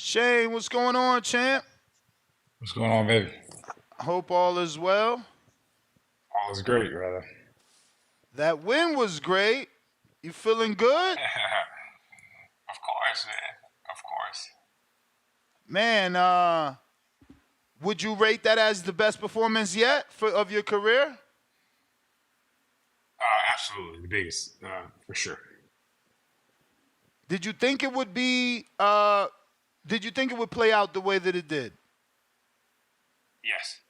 Shane, what's going on, champ? What's going on, baby? Hope all is well. All is great, brother. That win was great. You feeling good? Of course, man. Of course. Man, would you rate that as the best performance yet of your career? Absolutely. The biggest, for sure. Did you think it would be did you think it would play out the way that it did? Yes.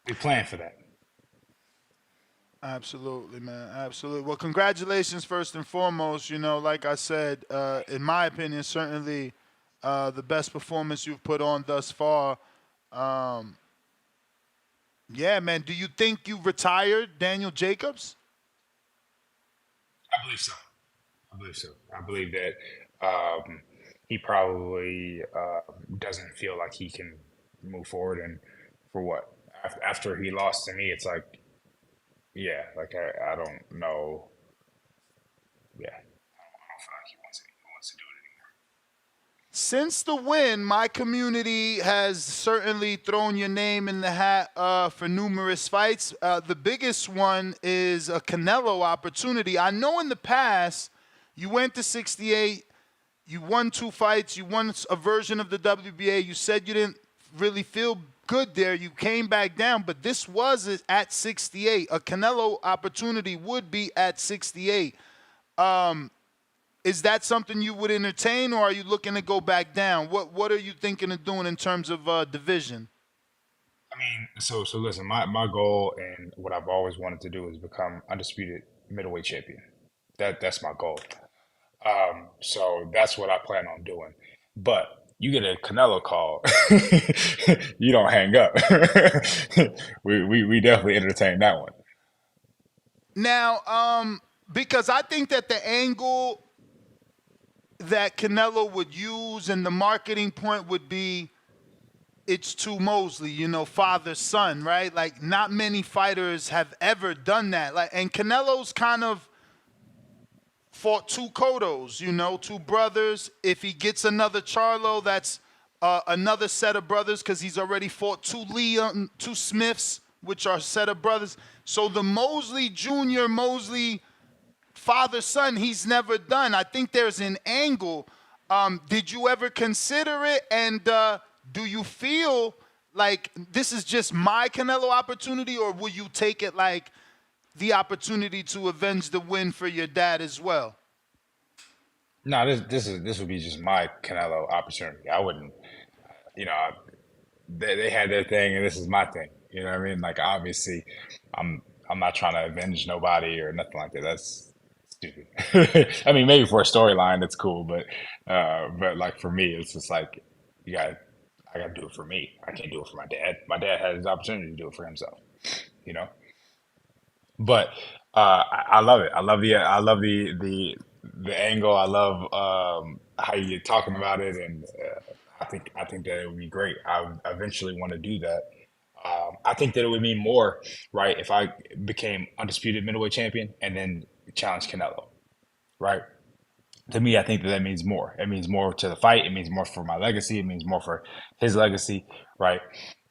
We planned for that. Absolutely, man. Absolutely. Well, congratulations first and foremost. Like I said, in my opinion, certainly the best performance you've put on thus far. Um, yeah, man. Do you think you retired Daniel Jacobs? I believe so. I believe so. I believe that he probably doesn't feel like he can move forward. And for what? After he lost to me, it's like, yeah, like I don't know. Yeah, I don't feel like he wants to do it anymore. Since the win, my community has certainly thrown your name in the hat for numerous fights. The biggest one is a Canelo opportunity. I know in the past you went to 68, you won two fights, you won a version of the WBA. You said you didn't really feel good there. You came back down, but this was at 68. A Canelo opportunity would be at 68. Is that something you would entertain, or are you looking to go back down? What are you thinking of doing in terms of division? I mean, so listen, my goal and what I've always wanted to do is become undisputed middleweight champion. That's my goal. So that's what I plan on doing. But you get a Canelo call, you don't hang up. We definitely entertain that one. Now, because I think that the angle that Canelo would use and the marketing point would be it's to Mosley, father son, right? Like not many fighters have ever done that. Like, and Canelo's kind of fought two Kodos, two brothers. If he gets another Charlo, that's another set of brothers because he's already fought two Smiths, which are a set of brothers. So the Mosley Jr., Mosley father son, he's never done. I think there's an angle. Did you ever consider it? And do you feel like this is just my Canelo opportunity, or will you take it like the opportunity to avenge the win for your dad as well? No, this would be just my Canelo opportunity. I wouldn't, you know, they had their thing and this is my thing. You know what I mean? Like obviously, I'm I'm not trying to avenge nobody or nothing like that. That's stupid. I mean, maybe for a storyline, it's cool, but like for me, it's just like you got I got to do it for me. I can't do it for my dad. My dad had his opportunity to do it for himself. You know. But I love it. I love the angle. I love how you're talking about it, and I think that it would be great. I eventually want to do that. I think that it would mean more, right, if I became undisputed middleweight champion and then challenged Canelo, right? To me, I think that means more. It means more to the fight. It means more for my legacy. It means more for his legacy, right?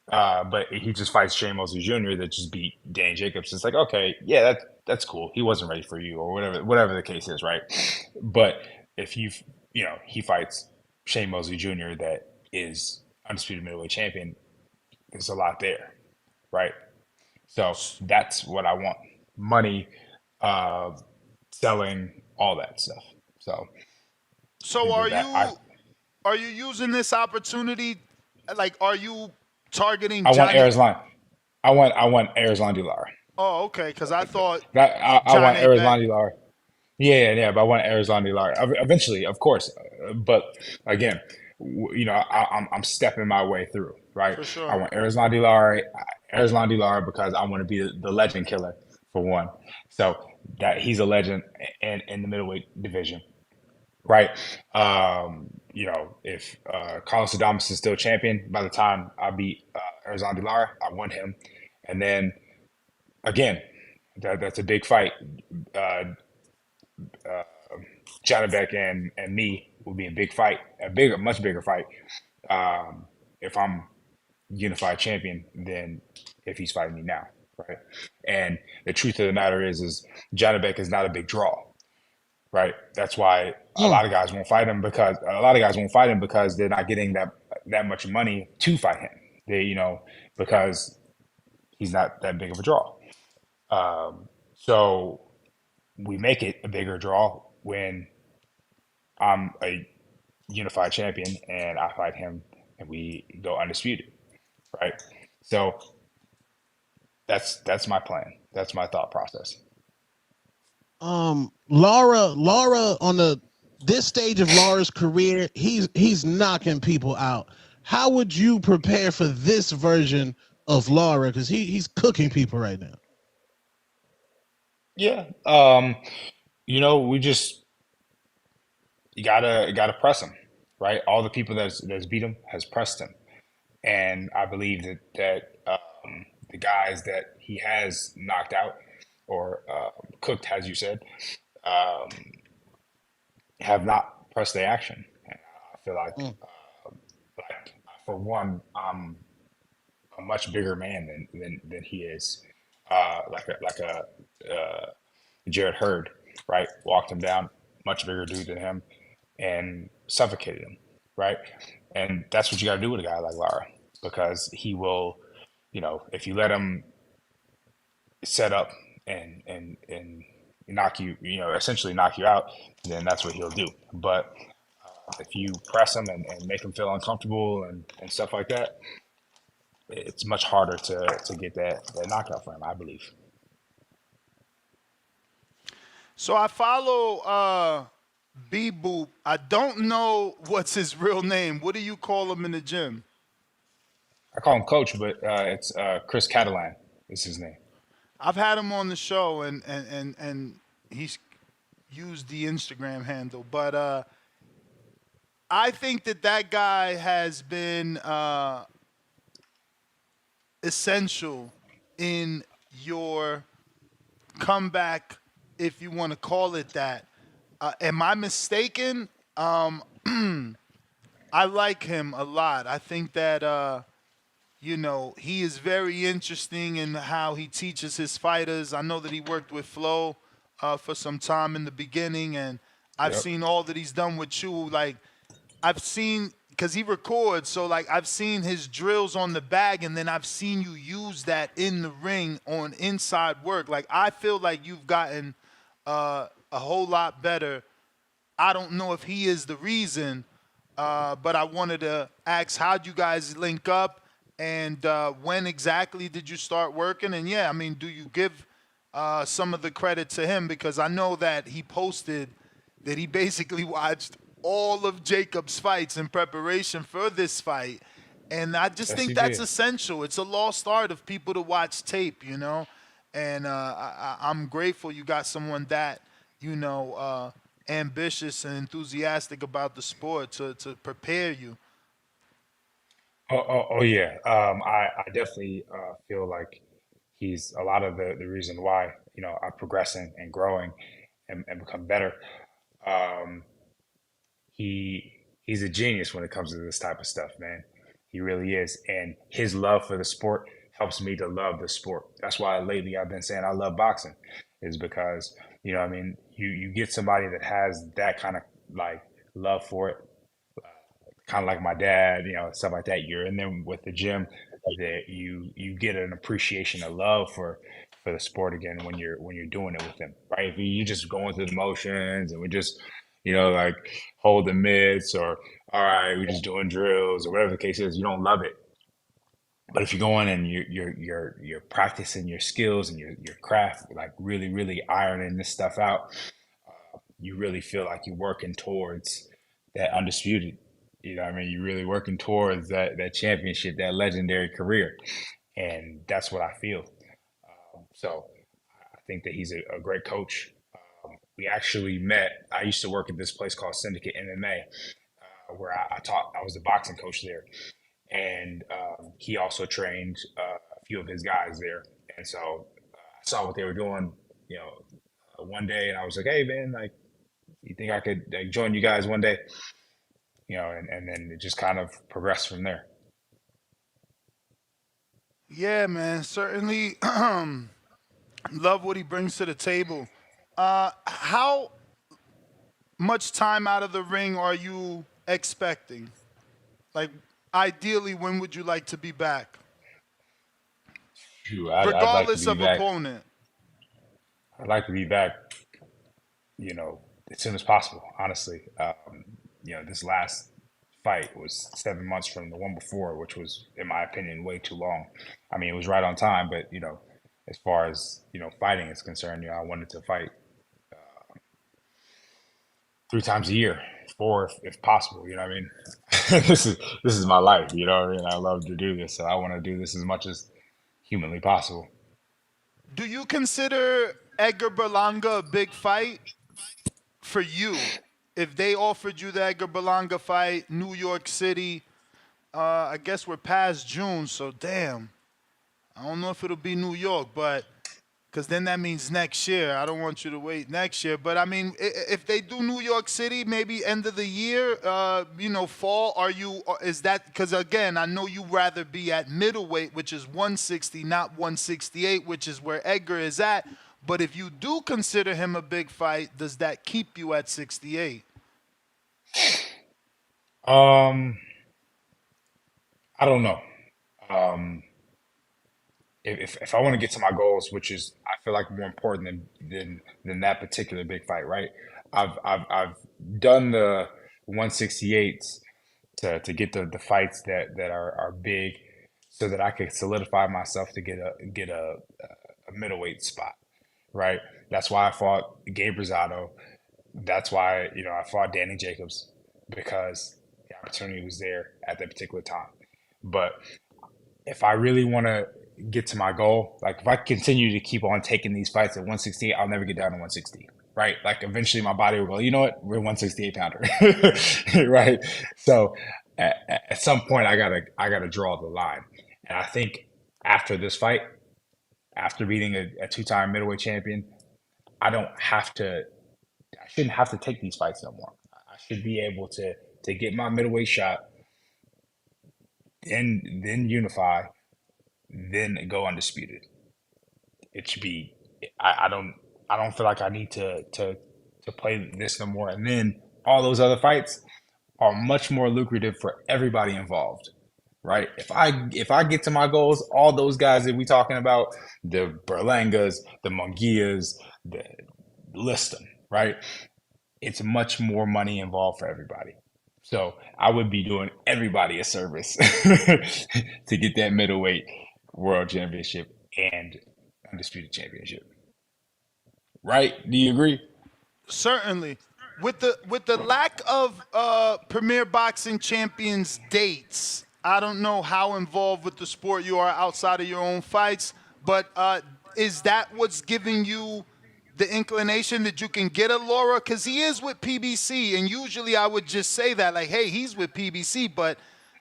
But he just fights Shane Mosley Jr. that just beat Danny Jacobs. It's like, okay, yeah, that's cool. He wasn't ready for you, or whatever the case is, right? But if he fights Shane Mosley Jr. that is undisputed middleweight champion, there's a lot there, right? So that's what I want: money, uh, selling, all that stuff. So I So think are that I you are you using this opportunity? Like, are you targeting I want Johnny? Arizona. I want Arizona Lara. Oh, okay. Because I thought I want Johnny Bet. Arizona Lara. Yeah. But I want Arizona Lara eventually, of course. But again, I'm stepping my way through. Right. For I sure. want Arizona Lara because I want to be the legend killer for one. So that he's a legend in the middleweight division. Right. If Carlos Adames is still champion by the time I beat Arizona Lara, I want him. And then again, that's a big fight. Uh, Janabek and me will be a big fight much bigger fight if I'm unified champion than if he's fighting me now, right? And the truth of the matter is Janibek is not a big draw, right? That's why a Mm. lot of guys won't fight him because a lot of guys won't fight him because they're not getting that much money to fight him. They, because he's not that big of a draw. So we make it a bigger draw when I'm a unified champion and I fight him and we go undisputed, right? So that's my plan. That's my thought process. Laura on the this stage of Laura's career, he's knocking people out. How would you prepare for this version of Laura? Because he's cooking people right now. Yeah. We just you gotta press him, right? All the people that's beat him has pressed him, and I believe that the guys that he has knocked out or cooked, as you said, um, have not pressed the action. And I feel Mm. like for one, I'm a much bigger man than he is. Like a Jared Hurd, right? Walked him down, much bigger dude than him, and suffocated him, right? And that's what you got to do with a guy like Lara, because he will, if you let him set up and knock you, essentially knock you out, then that's what he'll do. But if you press him and make him feel uncomfortable and stuff like that, it's much harder to get that knockout for him, I believe. So I follow B Boop. I don't know what's his real name. What do you call him in the gym? I call him Coach, but it's Chris Catalan is his name. I've had him on the show, and he's used the Instagram handle. But I think that guy has been essential in your comeback, if you want to call it that. Am I mistaken? I like him a lot. I think that he is very interesting in how he teaches his fighters. I know that he worked with Flo for some time in the beginning, and I've Yep. seen all that he's done with you. Like, I've seen, because he records, so like I've seen his drills on the bag, and then I've seen you use that in the ring on inside work. Like, I feel like you've gotten a whole lot better. I don't know if he is the reason, but I wanted to ask how'd you guys link up, and when exactly did you start working? And yeah, I mean, do you give some of the credit to him? Because I know that he posted that he basically watched all of Jacob's fights in preparation for this fight. And I just Yes, think he that's did. essential. It's a lost art of people to watch tape, And I'm grateful you got someone that, ambitious and enthusiastic about the sport to prepare you. Oh yeah. I definitely feel like he's a lot of the reason why I'm progressing and growing and become better. Um, he's a genius when it comes to this type of stuff, man. He really is, and his love for the sport helps me to love the sport. That's why lately I've been saying I love boxing, is because what I mean, you get somebody that has that kind of like love for it, kind of like my dad, stuff like that. You're in there with the gym, that you get an appreciation, a love for the sport again when you're doing it with them, right? If you just going through the motions and we just like holding mitts or all right, we're just doing drills or whatever the case is, you don't love it. But if you go in and you're practicing your skills and your craft, like really ironing this stuff out, you really feel like you're working towards that undisputed. You know what I mean? You're really working towards that championship, that legendary career. And that's what I feel. So I think that he's a great coach. We actually met. I used to work at this place called Syndicate MMA, where I taught. I was the boxing coach there, and he also trained a few of his guys there. And so I saw what they were doing, one day, and I was like, "Hey, man, like, you think I could like, join you guys one day?" and then it just kind of progressed from there. Yeah, man. Certainly love what he brings to the table. How much time out of the ring are you expecting? Like, ideally, when would you like to be back? Shoot, I'd like to Regardless be of back. opponent. I'd like to be back, as soon as possible. Honestly, this last fight was 7 months from the one before, which was, in my opinion, way too long. I mean, it was right on time, but as far as fighting is concerned, I wanted to fight 3 times a year, four if possible. You know what I mean? This is my life. You know what I mean? I love to do this, so I want to do this as much as humanly possible. Do you consider Edgar Berlanga a big fight for you? If they offered you the Edgar Berlanga fight, New York City, I guess we're past June, so damn. I don't know if it'll be New York, but because then that means next year. I don't want you to wait next year. But I mean, if they do New York City, maybe end of the year, fall, is that, because again, I know you rather be at middleweight, which is 160, not 168, which is where Edgar is at. But if you do consider him a big fight, does that keep you at 68? Um, I don't know. Um, if I want to get to my goals, which is I feel like more important than that particular big fight, right? I've done the 168s to get the fights that are big, so that I could solidify myself to get a middleweight spot, right? That's why I fought Gabe Rosado. That's why I fought Danny Jacobs, because the opportunity was there at that particular time. But if I really want to get to my goal, like if I continue to keep on taking these fights at 168, I'll never get down to 160, right? Like eventually my body will go, you know what, we're 168 pounder, right? So at some point I gotta draw the line, and I think after this fight, after beating a two-time middleweight champion, I don't have to, I shouldn't have to take these fights no more. I should be able to get my middleweight shot, then unify, then go undisputed. It should be. I don't feel like I need to play this no more. And then all those other fights are much more lucrative for everybody involved, right? If I get to my goals, all those guys that we talking about, the Berlangas, the Munguias, the list them, right? It's much more money involved for everybody. So I would be doing everybody a service to get that middleweight world championship and undisputed championship. Right? Do you agree? Certainly. With the lack of Premier Boxing Champions dates, I don't know how involved with the sport you are outside of your own fights, but is that what's giving you the inclination that you can get a Laura? Because he is with PBC, and usually I would just say that, like, hey, he's with PBC, but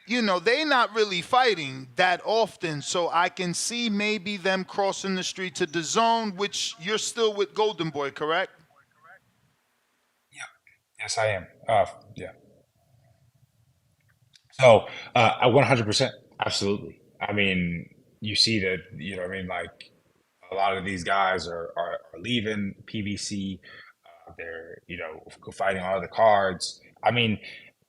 they not really fighting that often, so I can see maybe them crossing the street to the zone, which you're still with Golden Boy, correct? Yeah. Yes, I am. Yeah. So, 100%, absolutely. I mean, you see that, what I mean, like a lot of these guys are leaving PBC. They're, fighting on other cards. I mean,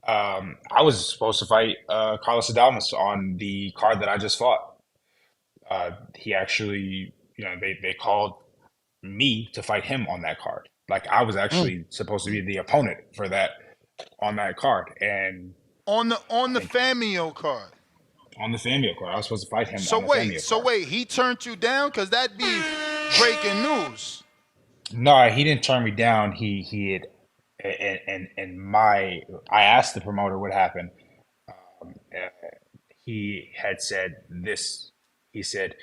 I was supposed to fight Carlos Adames on the card that I just fought. He actually, they called me to fight him on that card. Like I was Mm. actually supposed to be the opponent for that on that card, and On the I think Famio card. on the Famio card, I was supposed to fight him So on the wait, Famio so card. wait, he turned you down because that'd be breaking news. No, he didn't turn me down. He had, and my I asked the promoter what happened. He had said this. He said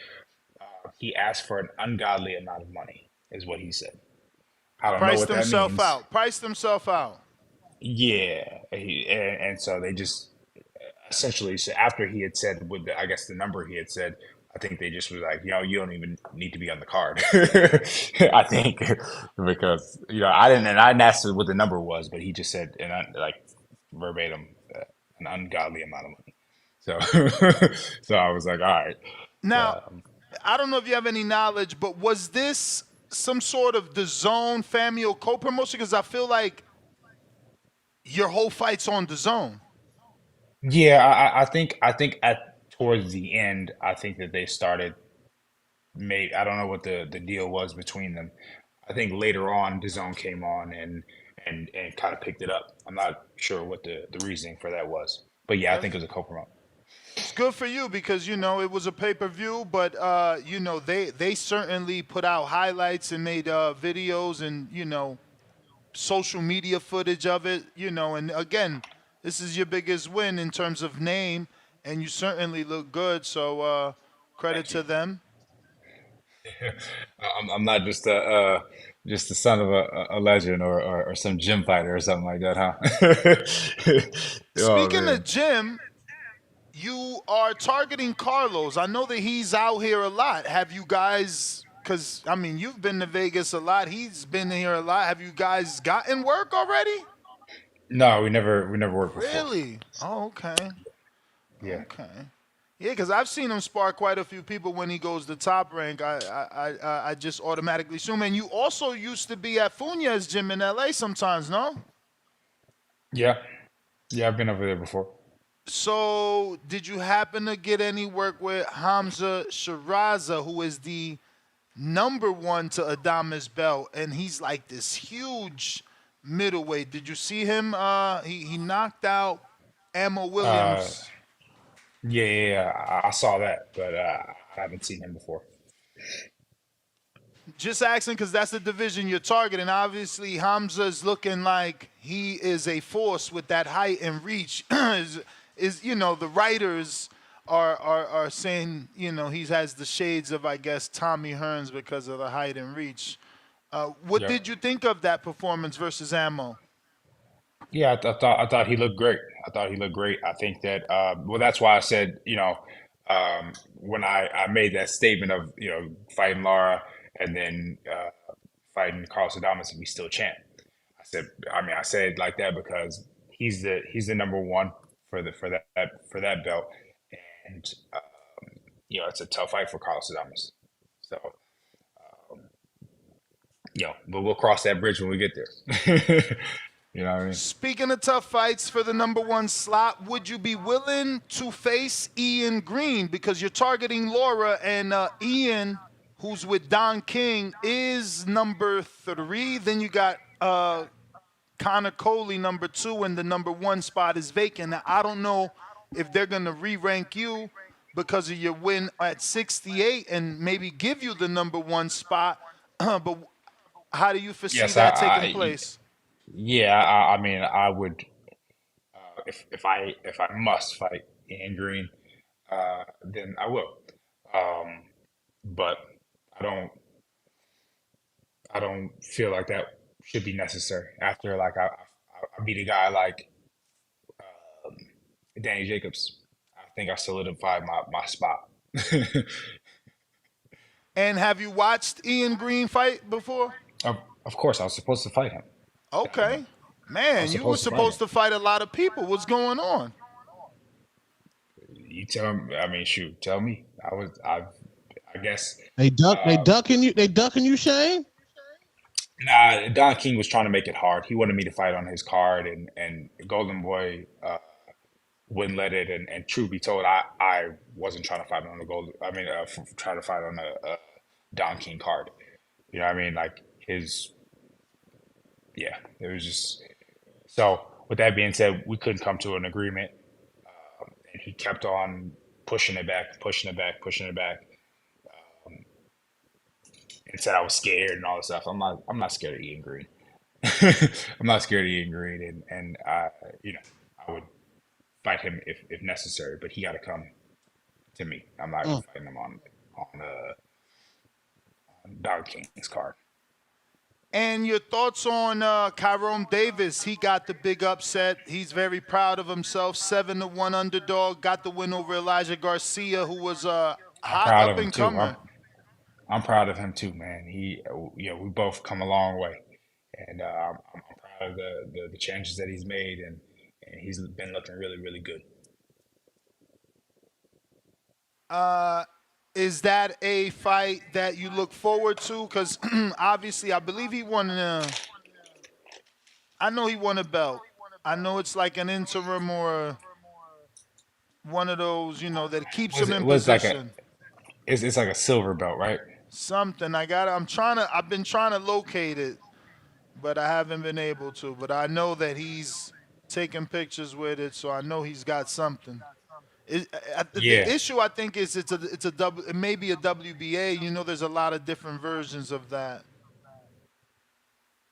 he asked for an ungodly amount of money, is what he said. I don't know Priced what that himself means. out. Priced himself out. Yeah, and so they just essentially, so after he had said with I guess the number he had said, I think they just was like, you don't even need to be on the card. I think because I didn't, and I didn't ask what the number was, but he just said, and I like verbatim an ungodly amount of money. So so I was like, all right. Now, Um, I don't know if you have any knowledge, but was this some sort of the Zone family or co-promotion? Because I feel like your whole fight's on the Zone. yeah, I think at towards the end, I think that they started. Made I don't know what the deal was between them. I think later on, DAZN came on and kind of picked it up. I'm not sure what the reasoning for that was, but yeah, I think it That's was a co-promote. it's good for you because it was a pay-per-view, but they certainly put out highlights and made videos and social media footage of it. And again, this is your biggest win in terms of name, and you certainly look good. So credit Thank you. to them. I'm not just the son of a legend or some gym fighter or something like that, huh? Oh Speaking of man. Jim, you are targeting Carlos. I know that he's out here a lot. Have you guys? Because I mean, you've been to Vegas a lot. He's been here a lot. Have you guys gotten work already? No, we never worked before. Really? Oh, okay. Yeah. Okay. Yeah, because I've seen him spar quite a few people when he goes to Top Rank. I just automatically assume. And you also used to be at Funya's gym in LA sometimes, no? Yeah. Yeah, I've been over there before. So did you happen to get any work with Hamza Shiraza, who is the number one to Adames belt, and he's like this huge middleweight. Did you see him? He knocked out Emma Uh, Williams. yeah, I saw that, but I haven't seen him before. Just asking because that's the division you're targeting. Obviously, Hamza's looking like he is a force with that height and reach. The writers are saying he has the shades of, I guess, Tommy Hearns because of the height and reach. What Yep. did you think of that performance versus Ammo? Yeah, I thought he looked great. I thought he looked great. I think that well, that's why I said when I made that statement of fighting Lara and then fighting Carlos Adames and we still champ. I said it like that because he's the number one for that belt, and it's a tough fight for Carlos Adames. So but we'll cross that bridge when we get there. You know what I mean? Speaking of tough fights for the number one slot, would you be willing to face Ian Green? Because you're targeting Laura, and Ian, who's with Don King, is number 3. Then you got Connor Coley, number 2, and the number 1 spot is vacant. Now, I don't know if they're going to re-rank you because of your win at 68 and maybe give you the number 1 spot. But how do you foresee Yes, that taking place? yeah, I mean, I would if I must fight Ian Green, then I will. Um, but I don't feel like that should be necessary after like I beat a guy like Danny Jacobs. I think I solidified my spot. And have you watched Ian Green fight before? Of, of course, I was supposed to fight him. Okay. I Man, was you were supposed to fight him. supposed to fight a lot of people. What's going on? You tell me. I mean, shoot, tell me. I guess. They Uh, ducking you. They ducking you, Shane. Nah, Don King was trying to make it hard. He wanted me to fight on his card, and Golden Boy wouldn't let it. And truth be told, I wasn't trying to fight on the gold. I mean, trying to fight on a Don King card. You know what I mean? Like his, yeah. It was just so. With that being said, we couldn't come to an agreement, and he kept on pushing it back, pushing it back, pushing it back, and said I was scared and all this stuff. I'm not scared of Ian Green. I'm not scared of Ian Green, and you know, I would fight him if necessary, but he got to come to me. I'm not Mm. fighting him on Dog King's card. And your thoughts on Kyrone Davis? He got the big upset. He's very proud of himself. 7-1 underdog. Got the win over Elijah Garcia, who was a I'm hot proud up of him and too. comer. I'm proud of him too, man. We both come a long way, and I'm proud of the changes that he's made, and he's been looking really, really good. Is that a fight that you look forward to? Because obviously, I believe he won. I know he won a belt. I know it's like an interim or one of those, that keeps him in Was like a position. it's like a silver belt, right? Something I got. I'm trying to. I've been trying to locate it, but I haven't been able to. But I know that he's taking pictures with it, so I know he's got something. The Yeah. issue I think is it's a double. It may be a WBA. There's a lot of different versions of that.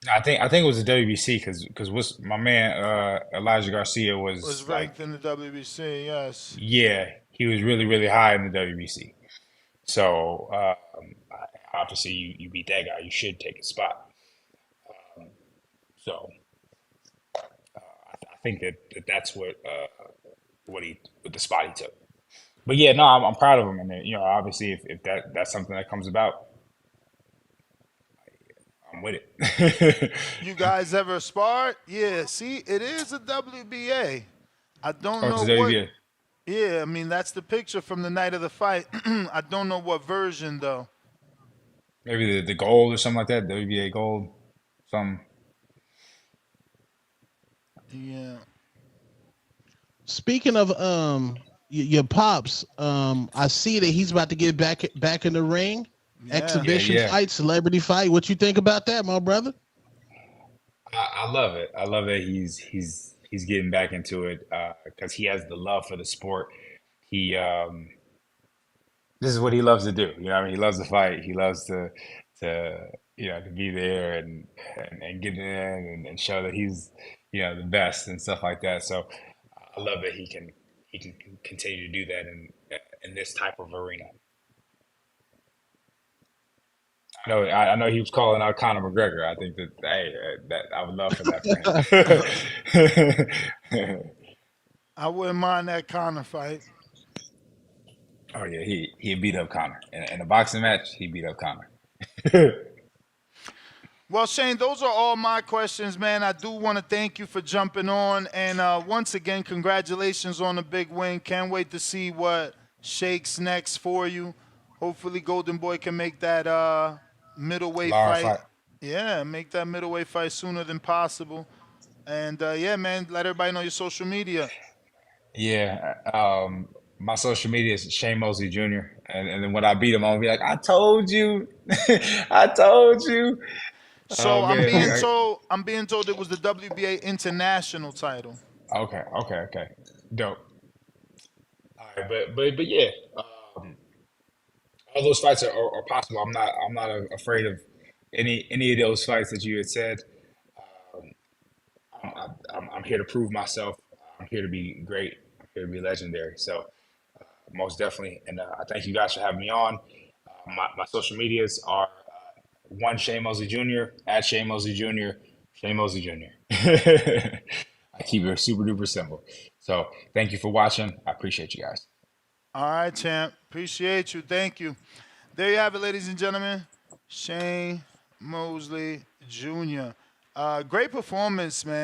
I think it was the WBC because what's my man Elijah Garcia Was was like, ranked in the WBC. Yes. yeah, he was really, really high in the WBC. So obviously you beat that guy, you should take a spot. So I think that's what the spot he took. But yeah, no, I'm proud of him, and obviously if that's something that comes about, I'm with it. You guys ever sparred? Yeah. See, it is a WBA. I don't Oh, it's know the what. WBA. Yeah, I mean that's the picture from the night of the fight. I don't know what version though. Maybe the gold or something like that. WBA gold, some. Yeah. Speaking of your pops, I see that he's about to get back in the ring. Yeah. Yeah, Exhibition yeah. fight, celebrity fight. What you think about that, my brother? I love it. I love that he's getting back into it because he has the love for the sport. He This is what he loves to do. You know, what I mean, he loves to fight. He loves to to be there and get in and show that he's the best and stuff like that. So I love that he can continue to do that in this type of arena. I know he was calling out Conor McGregor. I think that hey, that I would love for that for him. I wouldn't mind that Conor fight. Oh yeah, he beat up Conor in a boxing match. He beat up Conor. Well, Shane, those are all my questions, man. I do want to thank you for jumping on, and once again, congratulations on the big win. Can't wait to see what shakes next for you. Hopefully, Golden Boy can make that middleweight Lara fight. fight. Yeah, make that middleweight fight sooner than possible. And yeah, man, let everybody know your social media. Yeah, my social media is Shane Mosley Jr. And then when I beat him, I'll be like, I told you, I told you. So Oh I'm man, being told it was the WBA international title. okay, dope. All right, but yeah, all those fights are possible. I'm not afraid of any of those fights that you had said. I'm here to prove myself. I'm here to be great. I'm here to be legendary. So most definitely, and I thank you guys for having me on. My social medias are one Shane Mosley Jr. at Shane Mosley Jr. Shane Mosley Jr. I keep it super duper simple. So thank you for watching. I appreciate you guys. All right, champ. Appreciate you. Thank you. There you have it, ladies and gentlemen. Shane Mosley Jr. Great performance, man.